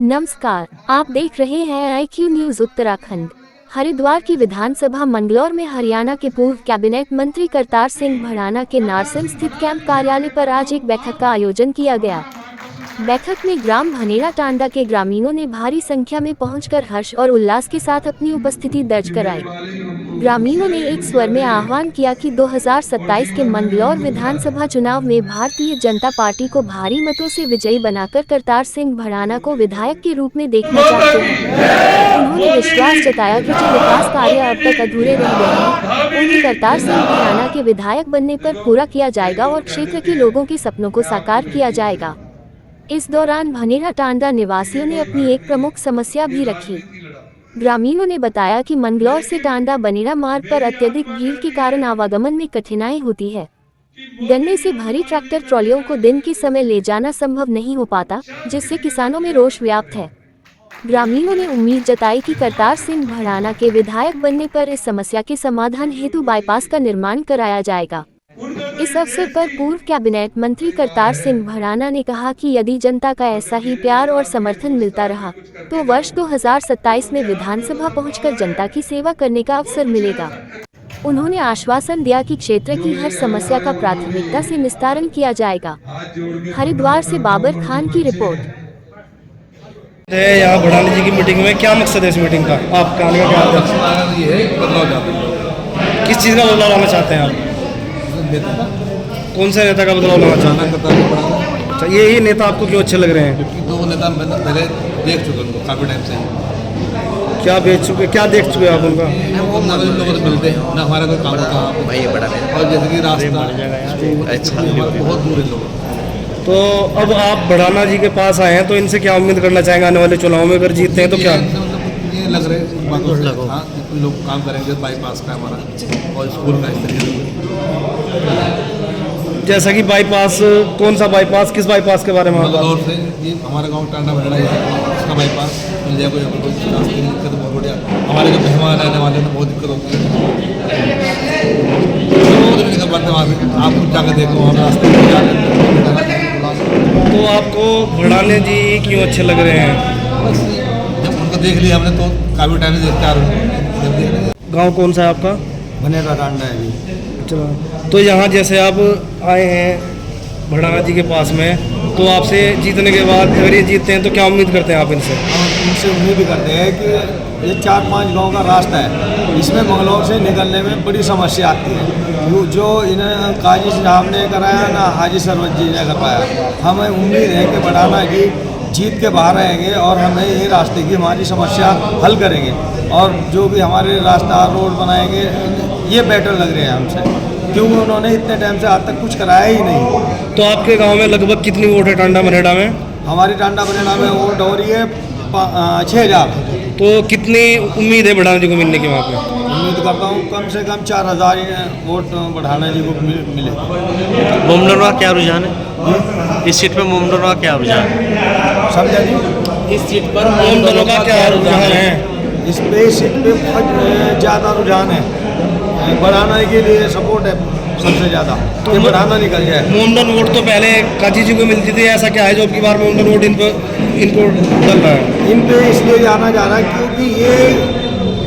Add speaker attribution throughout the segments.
Speaker 1: नमस्कार, आप देख रहे हैं IQ न्यूज उत्तराखंड। हरिद्वार की विधानसभा मंगलौर में हरियाणा के पूर्व कैबिनेट मंत्री करतार सिंह भड़ाना के नारसन स्थित कैंप कार्यालय पर आज एक बैठक का आयोजन किया गया। बैठक में ग्राम भनेड़ा टांडा के ग्रामीणों ने भारी संख्या में पहुंचकर हर्ष और उल्लास के साथ अपनी उपस्थिति दर्ज कराई। ग्रामीणों ने एक स्वर में आह्वान किया कि 2027 के मंगलौर विधानसभा चुनाव में भारतीय जनता पार्टी को भारी मतों से विजयी बनाकर करतार सिंह भड़ाना को विधायक के रूप में देखना चाहते हैं। उन्होंने विश्वास जताया कि जो विकास कार्य अब तक अधूरे रह गए हैं, उन्हें करतार सिंह भड़ाना के विधायक बनने पर पूरा किया जाएगा और क्षेत्र के लोगों के सपनों को साकार किया जाएगा। इस दौरान भनेड़ा टांडा निवासियों ने अपनी एक प्रमुख समस्या भी रखी। ग्रामीणों ने बताया कि मंगलौर से टांडा बनेड़ा मार्ग पर अत्यधिक भीड़ के कारण आवागमन में कठिनाई होती है। गन्ने से भरी ट्रैक्टर ट्रॉलियों को दिन के समय ले जाना संभव नहीं हो पाता, जिससे किसानों में रोष व्याप्त है। ग्रामीणों ने उम्मीद जताई कि करतार सिंह भड़ाना के विधायक बनने पर इस समस्या के समाधान हेतु बाईपास का निर्माण कराया जाएगा। इस अवसर पर पूर्व कैबिनेट मंत्री करतार सिंह भड़ाना ने कहा कि यदि जनता का ऐसा ही प्यार और समर्थन मिलता रहा तो वर्ष 2027 में विधानसभा पहुंचकर जनता की सेवा करने का अवसर मिलेगा। उन्होंने आश्वासन दिया कि क्षेत्र की हर समस्या का प्राथमिकता से निस्तारण किया जाएगा। हरिद्वार से बाबर खान की रिपोर्ट।
Speaker 2: यहाँ भड़ाना जी की मीटिंग में क्या मकसद है इस मीटिंग का? आपका आने का क्या
Speaker 3: ये है बदलाव चाहते हैं।
Speaker 2: किस चीज़ का बदलाव लाना चाहते हैं आप?
Speaker 3: नेता
Speaker 2: कौन सा नेता का बदलाव लाना चाहते हैं? अच्छा, ये ही नेता आपको क्यों अच्छे लग रहे हैं?
Speaker 3: क्योंकि दो नेता मैंने पहले देख चुके उनको काफ़ी टाइम से।
Speaker 2: क्या देख चुके आप उनका?
Speaker 3: वो ना लोगों से मिलते हैं ना, हमारा कोई काम होता
Speaker 4: भाई बड़ा
Speaker 3: और जैसे कि रास्ता अच्छा बहुत दूर है लोग।
Speaker 2: तो अब आप भड़ाना जी के पास आए हैं, तो इनसे क्या उम्मीद करना चाहेंगे आने वाले चुनाव में? अगर जीतते हैं तो क्या
Speaker 3: ये लग रहे हैं बातों से हाँ, लोग काम करेंगे बाईपास का हमारा और स्कूल का इस तरीके से।
Speaker 2: जैसा कि बाईपास, कौन सा बाईपास, किस बाईपास के बारे में?
Speaker 3: मंगलौर से ये हमारा गांव टांडा भनेड़ा है, उसका बाईपास मिल जाए कोई रास्ते की दिक्कत बहुत बढ़िया। हमारे जो मेहमान आने वाले हैं बहुत दिक्कत होती है, वहाँ से आप जाकर देखो वहाँ रास्ते
Speaker 2: तो आपको भड़ाना जी क्यों अच्छे लग रहे हैं?
Speaker 3: जब उनको देख लिया हमने तो काफ़ी टाइम से देखते आ रहे हैं।
Speaker 2: गाँव कौन सा है आपका?
Speaker 3: भनेड़ा टांडा है जी।
Speaker 2: अच्छा, तो यहाँ जैसे आप आए हैं भड़ाना जी के पास में, तो आपसे जीतने के बाद अगर ये जीतते हैं तो क्या उम्मीद करते हैं आप इनसे?
Speaker 5: हम इनसे उम्मीद भी करते हैं कि ये 4-5 गांव का रास्ता है, इसमें मंगलौर से निकलने में बड़ी समस्या आती है। जो इन्हें काजी साहब ने कराया ना हाजी सरवत जी ने करवाया। हमें उम्मीद है कि भड़ाना जी जीत के बाहर आएंगे और हमें ये रास्ते की हमारी समस्या हल करेंगे और जो भी हमारे रास्ता रोड बनाएंगे ये बेटर लग रहे हैं हमसे, क्योंकि उन्होंने इतने टाइम से आज तक कुछ कराया ही नहीं।
Speaker 2: तो आपके गांव में लगभग कितनी वोट है टांडा भनेड़ा में?
Speaker 5: हमारी टांडा भनेड़ा में वोट हो रही है 6000।
Speaker 2: तो कितनी उम्मीद है भड़ाना जी को मिलने की वहाँ पे?
Speaker 5: उम्मीद करता हूँ कम से कम 4000 वोट भड़ाना जी को मिले।
Speaker 4: मोमडन का क्या रुझान है इस सीट पे? मोमडन का क्या रुझान है?
Speaker 5: समझा जी?
Speaker 4: इस सीट पर
Speaker 2: मोमडन का क्या रुझान है?
Speaker 5: इस सीट पे बहुत ज़्यादा रुझान है, भड़ाना के लिए सपोर्ट है सबसे ज़्यादा, तो भड़ाना निकल जाए।
Speaker 2: मोमडन वोट तो पहले काजी जी को मिलती थी, ऐसा क्या है जो अब की बार मोमडन वोट इनको डल रहा है?
Speaker 5: इन पे इसलिए जाना जा रहा है क्योंकि ये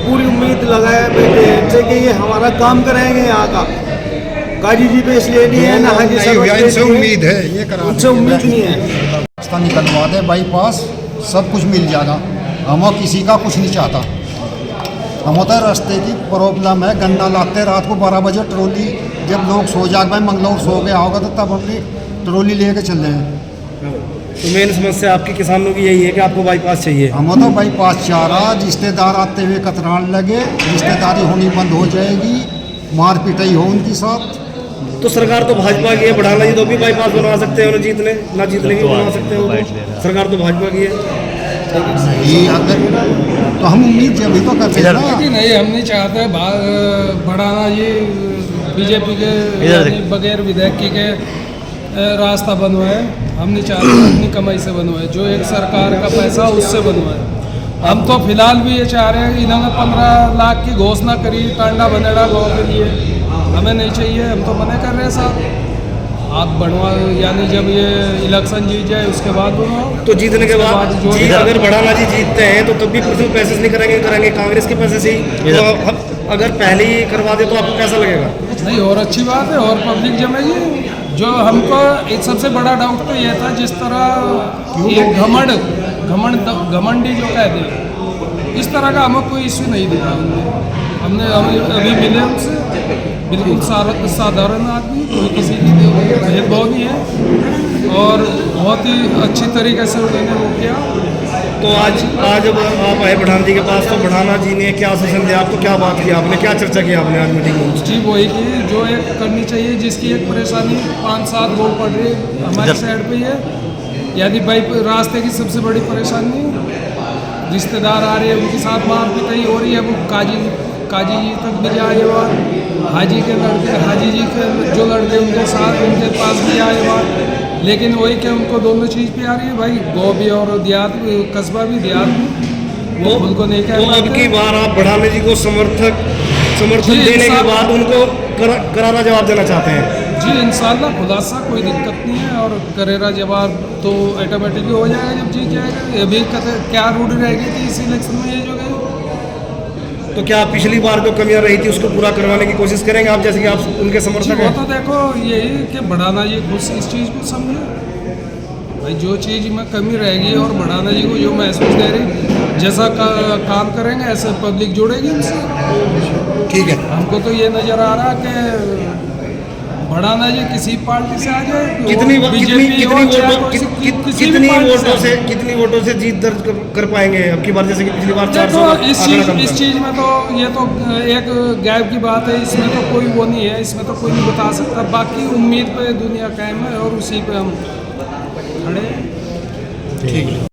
Speaker 5: पूरी उम्मीद लगाए बैठे हैं इनसे कि ये हमारा काम कराएंगे यहाँ का। काजी जी पे इसलिए नहीं है ना हाजी साहब,
Speaker 6: इनसे उम्मीद है, ये करा
Speaker 5: उनसे उम्मीद नहीं है।
Speaker 6: रास्ता निकलवा दे, बाईपास सब कुछ मिल जाएगा। हम किसी का कुछ नहीं चाहता। हम होता है रास्ते की प्रॉब्लम है, गन्ना लाते रात को 12 बजे ट्रॉली, जब लोग सो जाग भाई मंगलौर सो गया होगा तो तब हमने ट्रॉली लेके चल रहे हैं।
Speaker 2: तो मेन समस्या आपकी किसानों की यही है कि आपको बाईपास चाहिए।
Speaker 6: हम होता बाईपास चाह रहा, रिश्तेदार आते हुए कतरान लगे, रिश्तेदारी होनी बंद हो जाएगी, मार पिटाई हो उनके साथ।
Speaker 2: तो सरकार तो भाजपा की है, भड़ाना जी तो भी बाईपास बनवा सकते हैं, उन्हें जीतने ना जीतने की बनवा सकते हैं। सरकार तो भाजपा की है।
Speaker 6: ये अगर तो हम उम्मीद जब भी तो करते हैं ना।
Speaker 7: नहीं, हम नहीं चाहते भड़ाना जी बीजेपी के बगैर विधायक के रास्ता बनवाए। हम नहीं चाहते अपनी कमाई से बनवाए, जो एक सरकार का पैसा उससे बनवाए। हम तो फिलहाल भी ये चाह रहे हैं कि इन्होंने 15 लाख की घोषणा करी टांडा भनेड़ा गाँव के लिए, हमें नहीं चाहिए, हम तो मना कर रहे हैं साहब। आप बनवा, यानी जब ये इलेक्शन जीत जाए उसके बाद बनवाओ।
Speaker 2: तो जीतने के
Speaker 7: उसके
Speaker 2: बाद
Speaker 7: जो
Speaker 2: जी अगर बढ़ाना जी जीतते हैं तो तब भी कुछ पैसे नहीं करेंगे कांग्रेस के पैसे से ही। तो अब अगर पहले ही करवा दे तो आपको कैसा लगेगा?
Speaker 7: नहीं, और अच्छी बात है, और पब्लिक जमेगी। जो हमको एक सबसे बड़ा डाउट तो ये था, जिस तरह ये घमंडी जो कहते हैं, इस तरह का हमें कोई इश्यू नहीं दिखा। हमने अभी मिले उनसे, बिल्कुल साधारण आदमी, कोई किसी की भेदभाव नहीं है, और बहुत ही अच्छी तरीके से उन्होंने वो किया।
Speaker 2: तो आज जब आप आए बढ़ाना जी के पास तो बढ़ाना जी ने क्या आश्वासन दिया आपको, क्या बात की आपने, क्या चर्चा की आपने आज मीटिंग में?
Speaker 7: जी वही की जो एक करनी चाहिए, जिसकी एक परेशानी 5-7 लोग पड़ रही है हमारी साइड पे है, यदि भाई रास्ते की सबसे बड़ी परेशानी, रिश्तेदार आ रहे हैं उनके साथ मार पिटाई हो रही है। वो काजी जी तक भी जाए बात, हाजी जी के जो लड़के उनके साथ उनके पास भी आए बात, लेकिन वही कि उनको दोनों चीज़ पे आ रही है भाई, गाँव भी और देहात भी, कस्बा भी देहात भी, वो खुद को नहीं कह
Speaker 2: तो अब की बार आप बढ़ाने जी को समर्थन देने के बाद उनको करारा जवाब देना चाहते हैं?
Speaker 7: जी इंशाल्लाह खुलासा, कोई दिक्कत नहीं है, और करेरा जवाब तो ऑटोमेटिकली हो जाएगा जब जीत जाएगा। अभी क्या रूढ़ रहेगी थी इस इलेक्शन में, ये जो गई।
Speaker 2: तो क्या पिछली बार जो कमियां रही थी उसको पूरा करवाने की कोशिश करेंगे आप, जैसे कि आप उनके समर्थक
Speaker 7: वो
Speaker 2: हैं?
Speaker 7: तो देखो यही कि बढ़ाना जी खुद इस चीज़ को समझे भाई, जो चीज़ में कमी रहेगी और बढ़ाना जी को जो महसूस दे रही, जैसा काम करेंगे ऐसे पब्लिक जुड़ेगी उनसे।
Speaker 2: ठीक है,
Speaker 7: हमको तो ये नज़र आ रहा कि बढ़ाना जी किसी पार्टी से आ जाए,
Speaker 2: कितनी
Speaker 7: कितनी
Speaker 2: वोटों से जीत दर्ज कर पाएंगे अब की बार, जैसे कि पिछली बार 400?
Speaker 7: देखो इस चीज़ में तो ये तो एक गैप की बात है, इसमें तो कोई वो नहीं है, इसमें तो कोई नहीं बता सकता। बाकी उम्मीद पे दुनिया कायम है और उसी पे हम खड़े हैं।
Speaker 2: ठीक है।